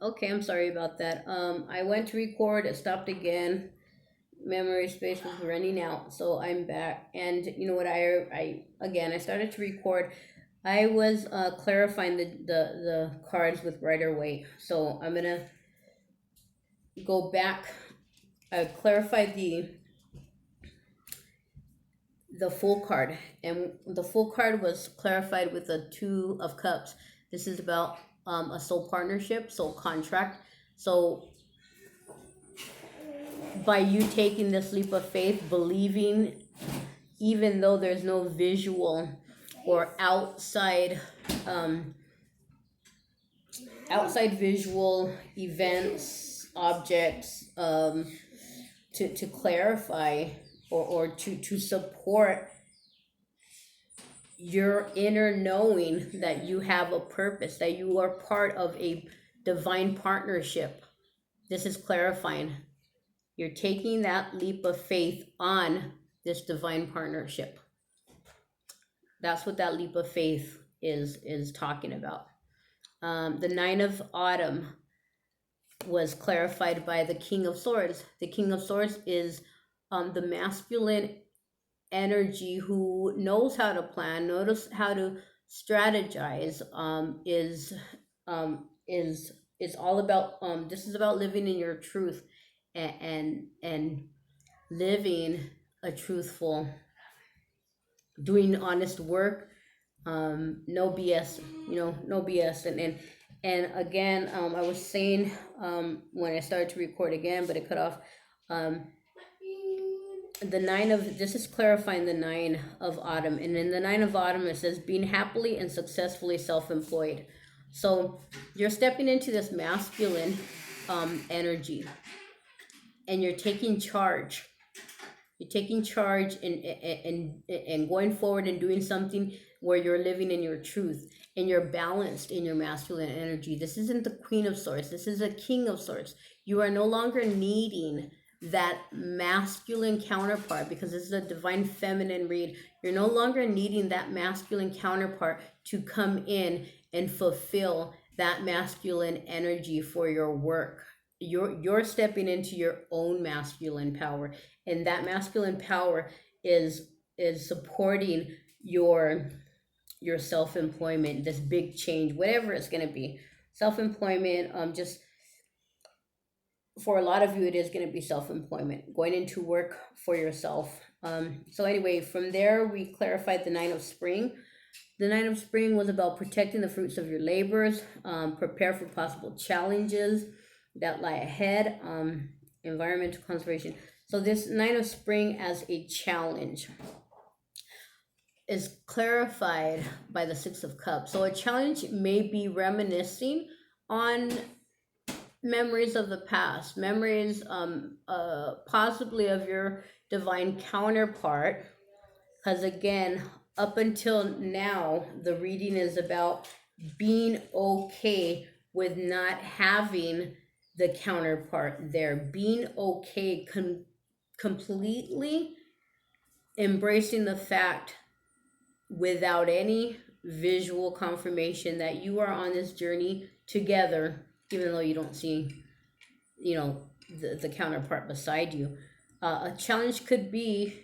Okay, I'm sorry about that. I went to record, it stopped again. Memory space was running out, so I'm back. And you know what? I again, I started to record. I was clarifying the cards with Rider Waite. So I'm gonna go back. I clarified the full card, and the full card was clarified with the Two of Cups. This is about a soul partnership, soul contract. So by you taking this leap of faith, believing, even though there's no visual or um, outside visual events, objects, to clarify or to support your inner knowing that you have a purpose, that you are part of a divine partnership. This is clarifying. You're taking that leap of faith on this divine partnership. That's what that leap of faith is talking about. The Nine of Autumn was clarified by the King of Swords. The King of Swords is the masculine energy who knows how to plan, knows how to strategize. Is all about. This is about living in your truth, and living a truthful, doing honest work. No BS. No BS. And again, I was saying when I started to record again, but it cut off. Um, the nine of this is clarifying the Nine of Autumn, and in the Nine of Autumn it says being happily and successfully self-employed. So you're stepping into this masculine energy, and you're taking charge. You're taking charge and going forward and doing something where you're living in your truth and you're balanced in your masculine energy. This isn't the Queen of Swords. This is a King of Swords. You are no longer needing that masculine counterpart, because this is a divine feminine read. You're no longer needing that masculine counterpart to come in and fulfill that masculine energy for your work. You're stepping into your own masculine power, and that masculine power is supporting your self-employment, this big change, whatever it's going to be. Self-employment, just for a lot of you, it is going to be self-employment, going into work for yourself. So anyway, from there, we clarified the Nine of Spring. The Nine of Spring was about protecting the fruits of your labors, prepare for possible challenges that lie ahead, environmental conservation. So this Nine of Spring as a challenge is clarified by the Six of Cups. So a challenge may be reminiscing on memories of the past, memories possibly of your divine counterpart, because again, up until now, the reading is about being okay with not having the counterpart there, being okay, completely embracing the fact without any visual confirmation that you are on this journey together, even though you don't see, the counterpart beside you. A challenge could be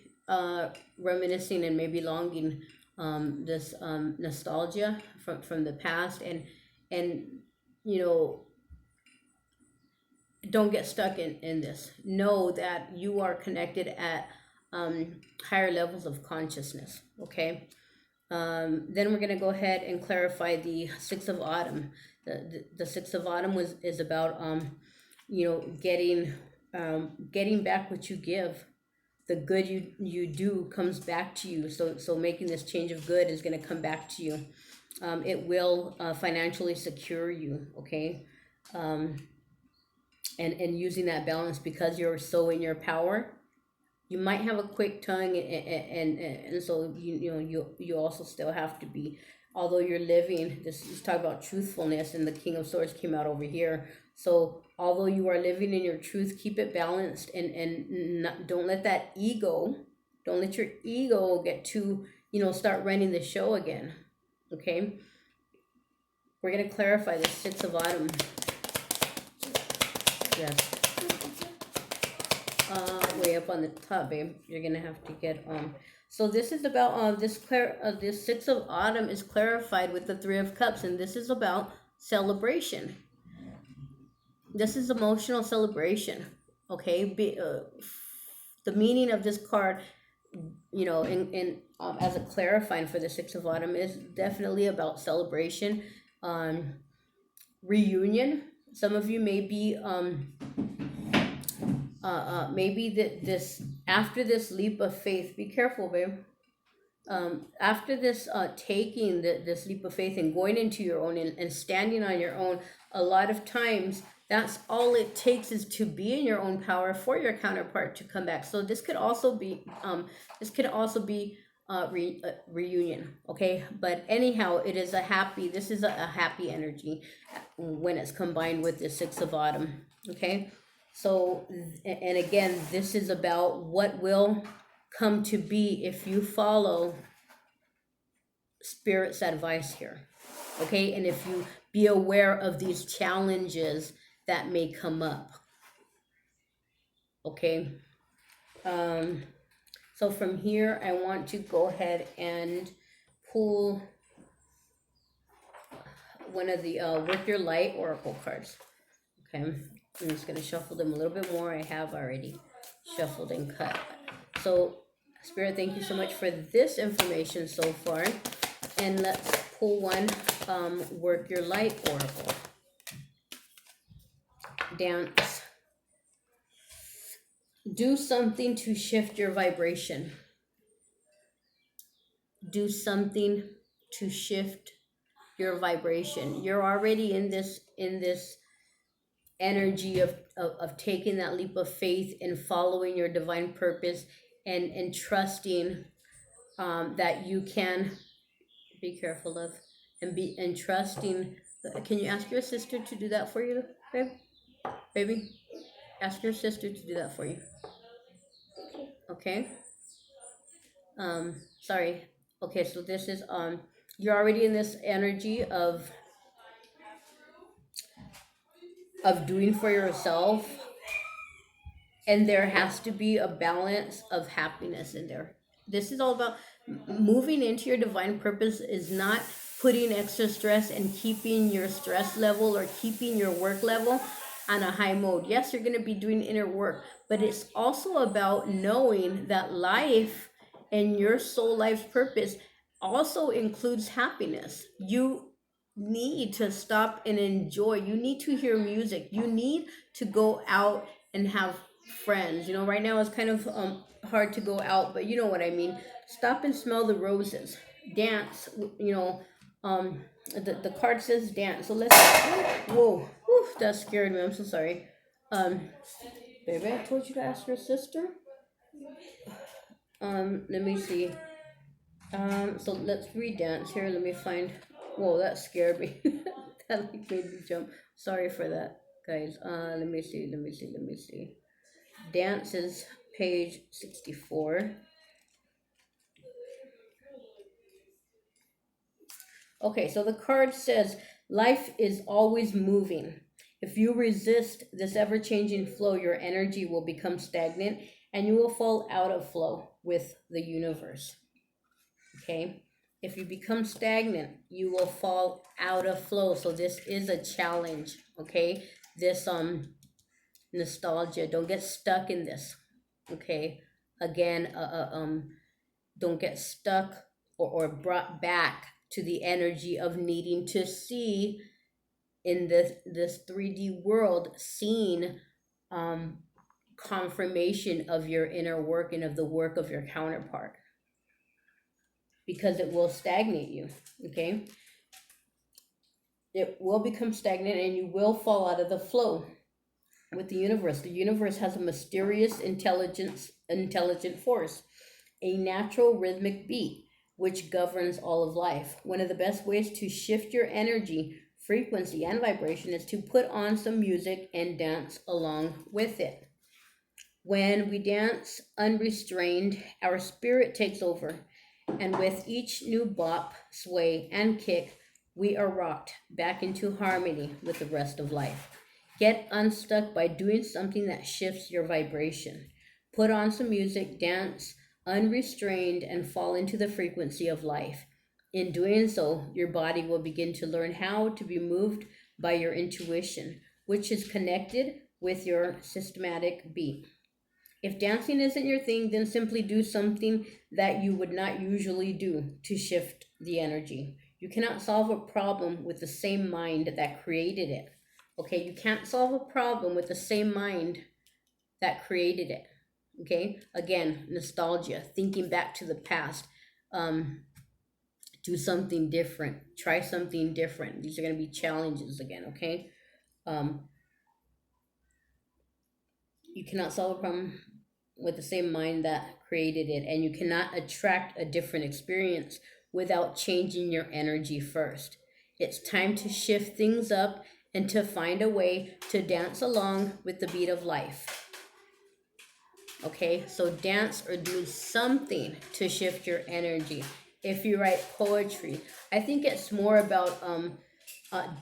reminiscing and maybe longing, this nostalgia from the past, and don't get stuck in this. Know that you are connected at higher levels of consciousness. Okay. Then we're going to go ahead and clarify the Six of Autumn. The Six of Autumn is about getting back what you give. The good you do comes back to you. So making this change of good is going to come back to you. It will financially secure you. Okay. And using that balance, because you're so in your power. You might have a quick tongue, and so you also still have to be, although you're living this is talk about truthfulness, and the King of Swords came out over here. So although you are living in your truth, keep it balanced, and don't let that ego, don't let your ego get too, start running the show again. Okay. We're going to clarify the Six of Autumn. Yes. Way up on the top, babe. You're gonna have to get So this is about this Six of Autumn is clarified with the Three of Cups, and this is about celebration. This is emotional celebration. Okay, the meaning of this card, in as a clarifying for the Six of Autumn, is definitely about celebration, um, reunion. Some of you may be maybe that this after this leap of faith. Be careful, babe. After this taking this leap of faith and going into your own, and standing on your own, a lot of times that's all it takes, is to be in your own power for your counterpart to come back. So this could also be reunion. Okay, but anyhow, this is a happy energy when it's combined with the Six of Autumn. Okay, so and again, this is about what will come to be if you follow Spirit's advice here. Okay, and if you be aware of these challenges that may come up. Okay, so from here I want to go ahead and pull one of the Work Your Light Oracle cards. Okay, I'm just going to shuffle them a little bit more. I have already shuffled and cut. So Spirit, thank you so much for this information so far. And let's pull one Work Your Light Oracle. Dance. Do something to shift your vibration. Do something to shift your vibration. You're already in this energy of taking that leap of faith and following your divine purpose, and trusting that you can be careful of, and trusting. Can you ask your sister to do that for you, baby? Ask your sister to do that for you. Okay. Sorry. Okay, so this is you're already in this energy of doing for yourself, and there has to be a balance of happiness in there. This is all about moving into your divine purpose, is not putting extra stress and keeping your stress level or keeping your work level on a high mode. Yes, you're going to be doing inner work, but it's also about knowing that life and your soul life's purpose also includes happiness. You need to stop and enjoy. You need to hear music. You need to go out and have friends. Right now it's kind of hard to go out, but you know what I mean. Stop and smell the roses. Dance. The card says dance. So let's. Whoa, whew, that scared me. I'm so sorry. Baby, I told you to ask your sister. Let me see. So let's re-dance here. Let me find. Whoa, that scared me. That made me jump. Sorry for that, guys. Let me see. Dance is page 64. Okay, so the card says life is always moving. If you resist this ever-changing flow, your energy will become stagnant and you will fall out of flow with the universe. Okay? If you become stagnant, you will fall out of flow. So this is a challenge, okay? This nostalgia, don't get stuck in this. Okay? Again, don't get stuck or brought back to the energy of needing to see in this 3D world, seeing confirmation of your inner work and of the work of your counterpart, because it will stagnate you. Okay, it will become stagnant and you will fall out of the flow with the universe. The universe has a mysterious intelligent force, a natural rhythmic beat which governs all of life. One of the best ways to shift your energy, frequency, and vibration is to put on some music and dance along with it. When we dance unrestrained, our spirit takes over, and with each new bop, sway, and kick, we are rocked back into harmony with the rest of life. Get unstuck by doing something that shifts your vibration. Put on some music, dance unrestrained, and fall into the frequency of life. In doing so, your body will begin to learn how to be moved by your intuition, which is connected with your systematic beat. If dancing isn't your thing, then simply do something that you would not usually do to shift the energy. You cannot solve a problem with the same mind that created it. Okay, you can't solve a problem with the same mind that created it. Okay, again, nostalgia, thinking back to the past. Um, do something different, try something different. These are going to be challenges again. Okay, um, you cannot solve a problem with the same mind that created it, and you cannot attract a different experience without changing your energy first. It's time to shift things up and to find a way to dance along with the beat of life. Okay, so dance or do something to shift your energy. If you write poetry, I think it's more about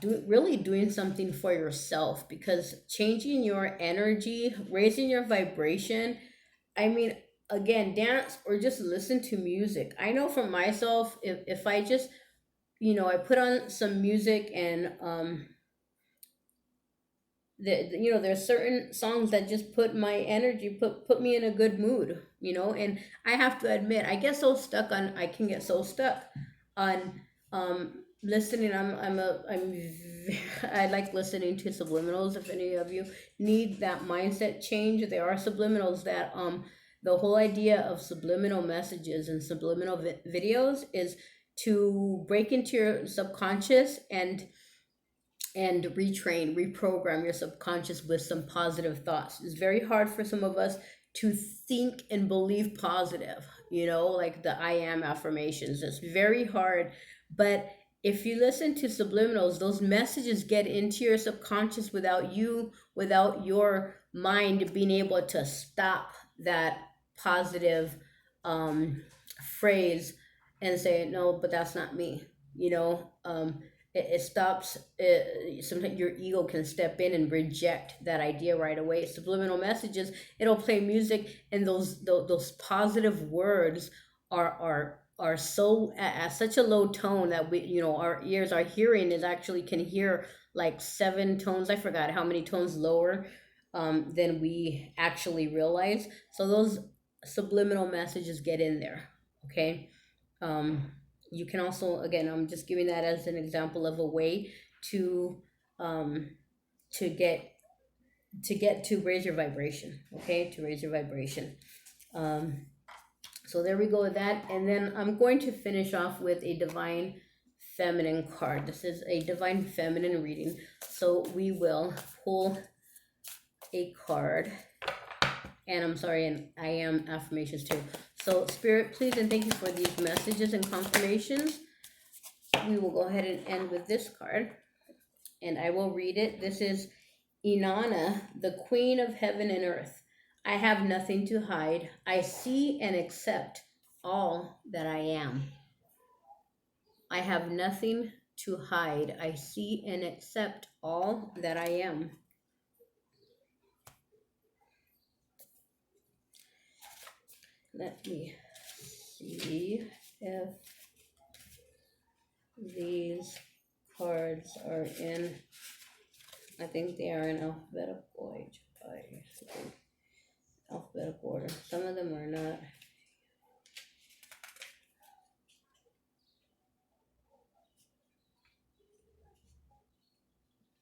really doing something for yourself, because changing your energy, raising your vibration. I mean, again, dance or just listen to music. I know for myself, if I just, I put on some music, and there's certain songs that just put my energy, put me in a good mood, and I have to admit, I can get so stuck on listening. I like listening to subliminals. If any of you need that mindset change, there are subliminals that the whole idea of subliminal messages and subliminal videos is to break into your subconscious and retrain, reprogram your subconscious with some positive thoughts. It's very hard for some of us to think and believe positive, like the I am affirmations. It's very hard. But if you listen to subliminals, those messages get into your subconscious without your mind being able to stop that positive phrase and say, no, but that's not me. It stops sometimes your ego can step in and reject that idea right away. Subliminal messages, it'll play music, and those positive words are so at such a low tone that our ears, our hearing is actually can hear like 7 tones. I forgot how many tones lower than we actually realize. So those subliminal messages get in there. Okay. um, you can also, again, I'm just giving that as an example of a way to um, to get to raise your vibration. Okay, to raise your vibration. um, so there we go with that, and then I'm going to finish off with a divine feminine card. This is a divine feminine reading, so we will pull a card, and I'm sorry, and I am affirmations too. So Spirit, please and thank you for these messages and confirmations. We will go ahead and end with this card, and I will read it. This is Inanna, the Queen of Heaven and Earth. I have nothing to hide. I see and accept all that I am. I have nothing to hide. I see and accept all that I am. Let me see if these cards are in, I think they are in alphabetical order. Some of them are not.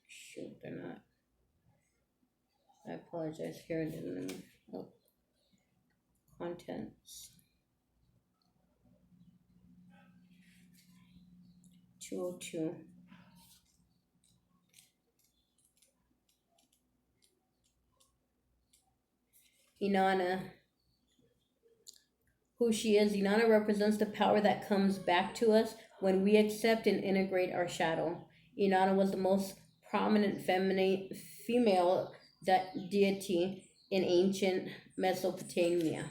Shoot, they're not. I apologize. Here it is. Oh, contents. 202. Inanna, who she is. Inanna represents the power that comes back to us when we accept and integrate our shadow. Inanna was the most prominent feminine female deity in ancient Mesopotamia.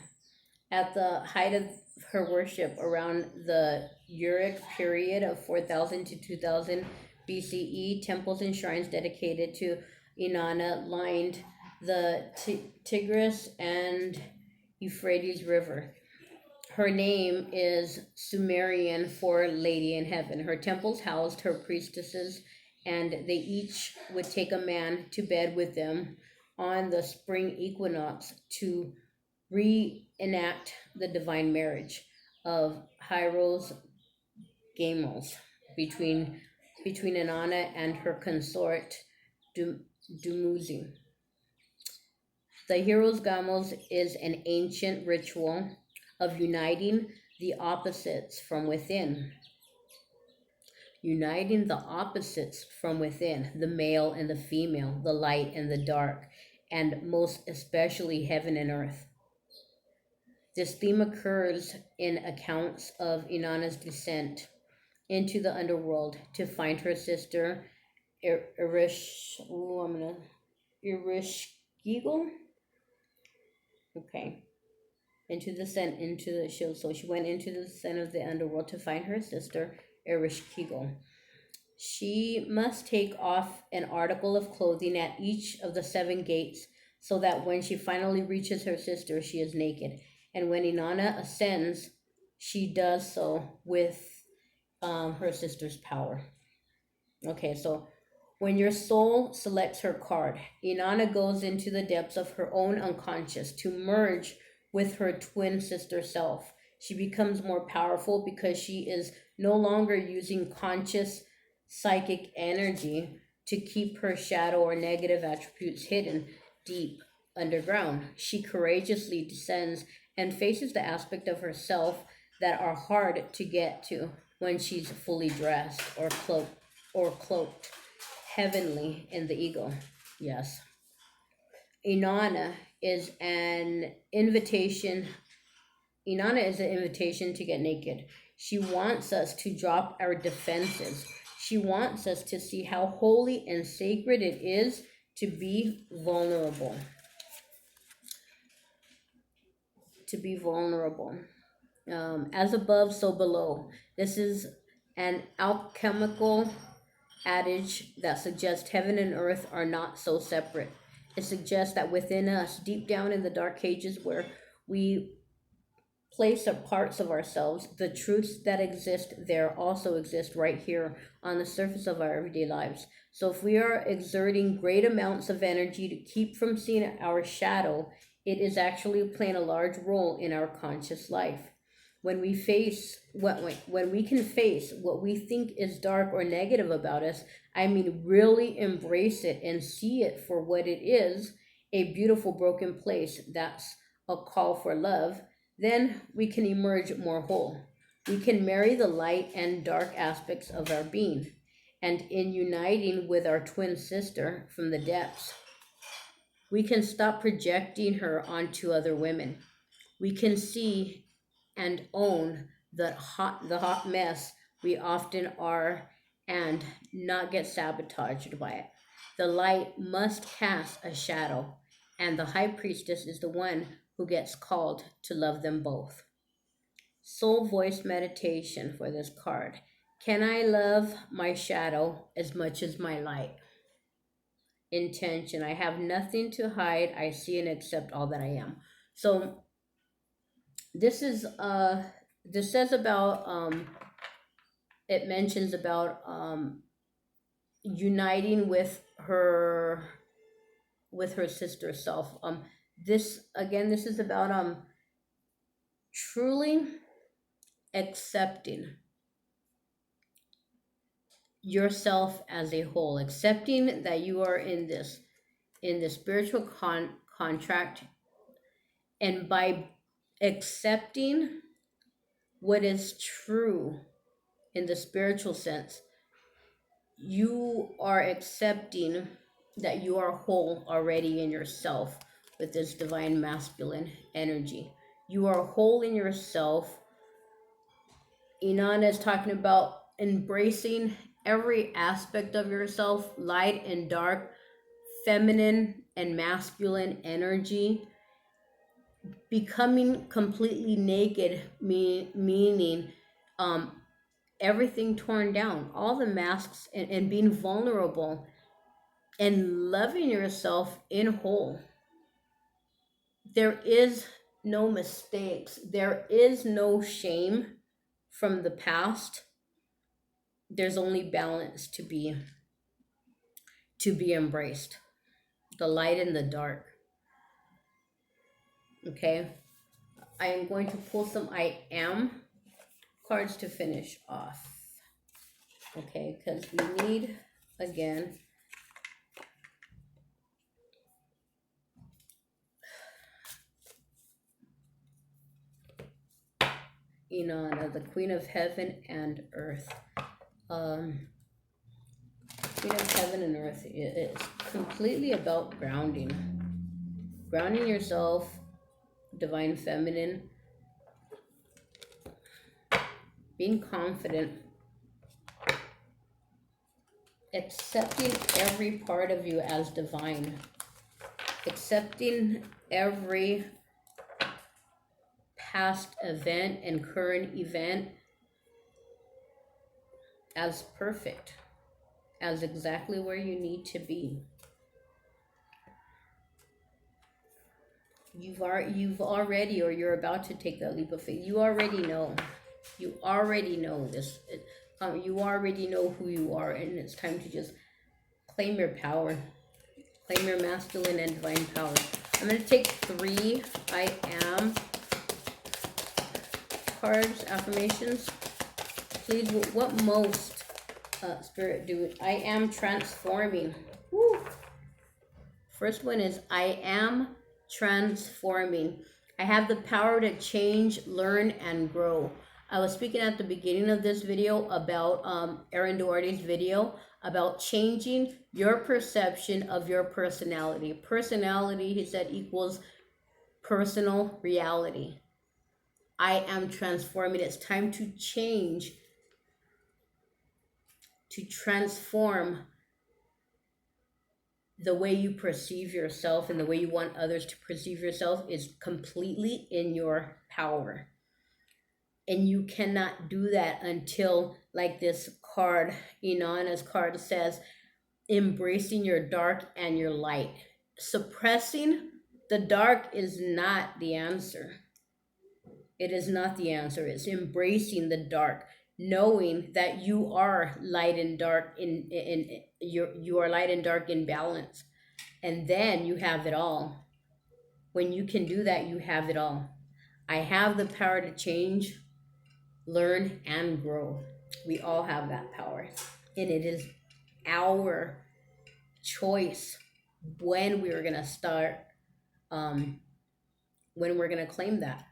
At the height of her worship around the Uruk period of 4000 to 2000 BCE, temples and shrines dedicated to Inanna lined the Tigris and Euphrates River. Her name is Sumerian for Lady in Heaven. Her temples housed her priestesses, and they each would take a man to bed with them on the spring equinox to reenact the divine marriage of Hieros Gamos between Inanna and her consort Dumuzi. The Heroes Gamos is an ancient ritual of uniting the opposites from within. Uniting the opposites from within, the male and the female, the light and the dark, and most especially heaven and earth. This theme occurs in accounts of Inanna's descent into the underworld to find her sister Irish. Oh, I'm gonna Erishkigal. Okay, into the shield. So she went into the descent of the underworld to find her sister Erishkigal. She must take off an article of clothing at each of the seven gates, so that when she finally reaches her sister, she is naked. And when Inanna ascends, she does so with her sister's power. Okay, so when your soul selects her card, Inanna goes into the depths of her own unconscious to merge with her twin sister self. She becomes more powerful because she is no longer using conscious psychic energy to keep her shadow or negative attributes hidden deep underground. She courageously descends and faces the aspect of herself that are hard to get to when she's fully dressed or cloaked heavenly in the ego. Yes. Inanna is an invitation. Inanna is an invitation to get naked. She wants us to drop our defenses. She wants us to see how holy and sacred it is to be vulnerable. To be vulnerable. As above, so below. This is an alchemical adage that suggests heaven and earth are not so separate. It suggests that within us, deep down in the dark cages where we place up parts of ourselves, the truths that exist there also exist right here on the surface of our everyday lives. So if we are exerting great amounts of energy to keep from seeing our shadow, it is actually playing a large role in our conscious life. When we can face what we think is dark or negative about us, I mean really embrace it and see it for what it is, a beautiful broken place that's a call for love, then we can emerge more whole. We can marry the light and dark aspects of our being. And in uniting with our twin sister from the depths, we can stop projecting her onto other women. We can see and own the hot mess we often are and not get sabotaged by it. The light must cast a shadow, and the high priestess is the one who gets called to love them both. Soul voice meditation for this card. Can I love my shadow as much as my light? Intention. I have nothing to hide. I see and accept all that I am. So this is this says about it mentions about uniting with her sister self. This again, this is about truly accepting yourself as a whole, accepting that you are in this spiritual contract, and by accepting what is true in the spiritual sense, you are accepting that you are whole already in yourself with this divine masculine energy. You are whole in yourself. Inanna is talking about embracing every aspect of yourself, light and dark, feminine and masculine energy, becoming completely naked, meaning um, everything torn down, all the masks, and being vulnerable and loving yourself in whole. There is no mistakes, there is no shame from the past. There's only balance to be embraced, the light and the dark. Okay, I am going to pull some I am cards to finish off. Okay, because we need, again, Inanna, the Queen of Heaven and Earth. Um, Queen of Heaven and Earth is completely about grounding. Grounding yourself, divine feminine, being confident, accepting every part of you as divine, accepting every past event and current event as perfect, as exactly where you need to be. You've already, or you're about to take that leap of faith. You already know. You already know this. You already know who you are, and it's time to just claim your power, claim your masculine and divine power. I'm gonna take 3 I am cards, affirmations. Please, what most spirit do? I am transforming. Woo. First one is I am transforming. I have the power to change, learn, and grow. I was speaking at the beginning of this video about Aaron Duarte's video about changing your perception of your personality. Personality, he said, equals personal reality. I am transforming. It's time to change, to transform the way you perceive yourself and the way you want others to perceive yourself is completely in your power. And you cannot do that until, like this card, Inanna's card says, embracing your dark and your light. Suppressing the dark is not the answer. It is not the answer. It's embracing the dark, knowing that you are light and dark in you are light and dark in balance. And then you have it all. When you can do that, you have it all. I have the power to change, learn, and grow. We all have that power. And it is our choice when we're going to start, when we're going to claim that.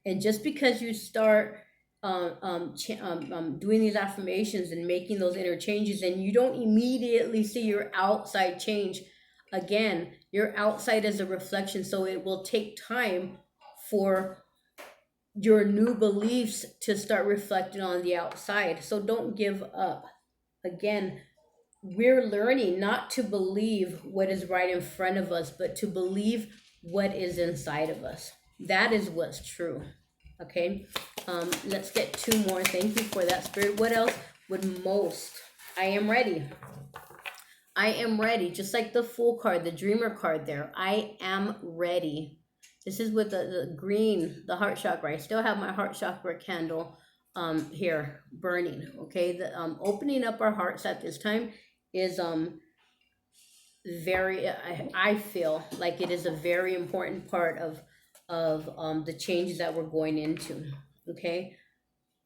And just because you start doing these affirmations and making those interchanges and you don't immediately see your outside change, again, your outside is a reflection, so it will take time for your new beliefs to start reflecting on the outside. So don't give up. Again, we're learning not to believe what is right in front of us, but to believe what is inside of us. That is what's true. Okay, let's get 2 more. Thank you for that, Spirit. What else would most? I am ready. I am ready. Just like the Fool card, the Dreamer card there. I am ready. This is with the green, the heart chakra. I still have my heart chakra candle here burning. Okay, the opening up our hearts at this time is very, I feel like it is a very important part of the changes that we're going into. Okay,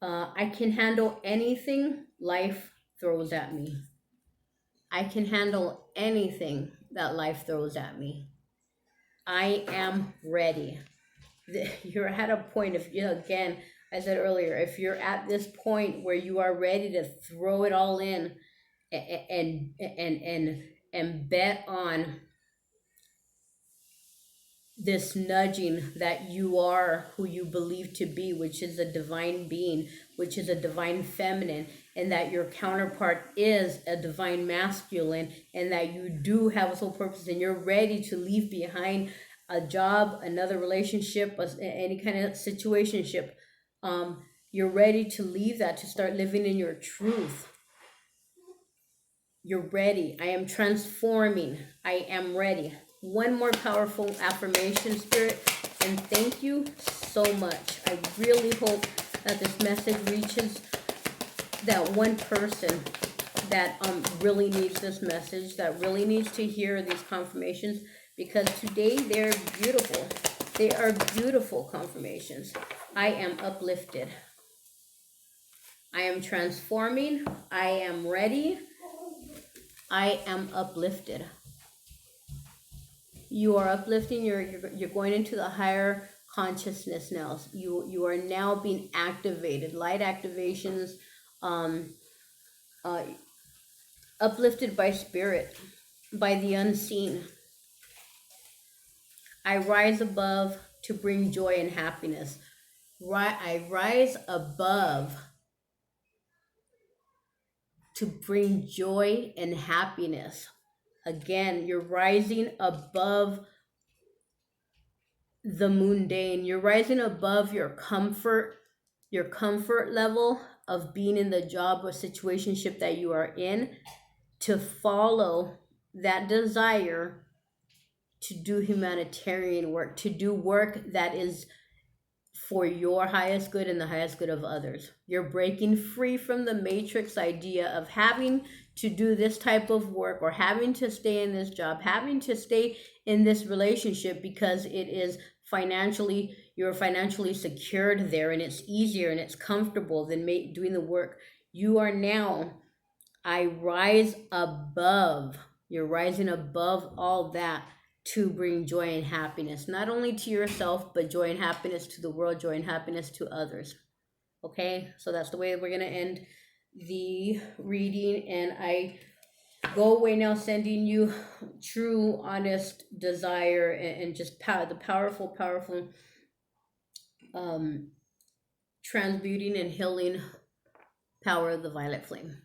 I can handle anything life throws at me. I can handle anything that life throws at me. I am ready. You're at a point of, again, I said earlier, if you're at this point where you are ready to throw it all in and bet on this nudging that you are who you believe to be, which is a divine being, which is a divine feminine, and that your counterpart is a divine masculine, and that you do have a soul purpose, and you're ready to leave behind a job, another relationship, any kind of situationship. You're ready to leave that, to start living in your truth. You're ready. I am transforming. I am ready. One more powerful affirmation, Spirit. And thank you so much. I really hope that this message reaches that one person that really needs this message, that really needs to hear these confirmations, because today they're beautiful. They are beautiful confirmations. I am uplifted. I am transforming. I am ready. I am uplifted. You are uplifting. You're going into the higher consciousness now. You are now being activated. Light activations, um, uh, uplifted by spirit, by the unseen. I rise above to bring joy and happiness. I rise above to bring joy and happiness. Again, you're rising above the mundane. You're rising above your comfort level of being in the job or situationship that you are in, to follow that desire to do humanitarian work, to do work that is for your highest good and the highest good of others. You're breaking free from the matrix idea of having to do this type of work, or having to stay in this job, having to stay in this relationship because it is financially, you're financially secured there, and it's easier and it's comfortable than doing the work. You are now, I rise above. You're rising above all that to bring joy and happiness, not only to yourself, but joy and happiness to the world, joy and happiness to others. Okay, so that's the way we're going to end the reading. And I go away now sending you true, honest desire, and just the powerful um, transmuting and healing power of the violet flame.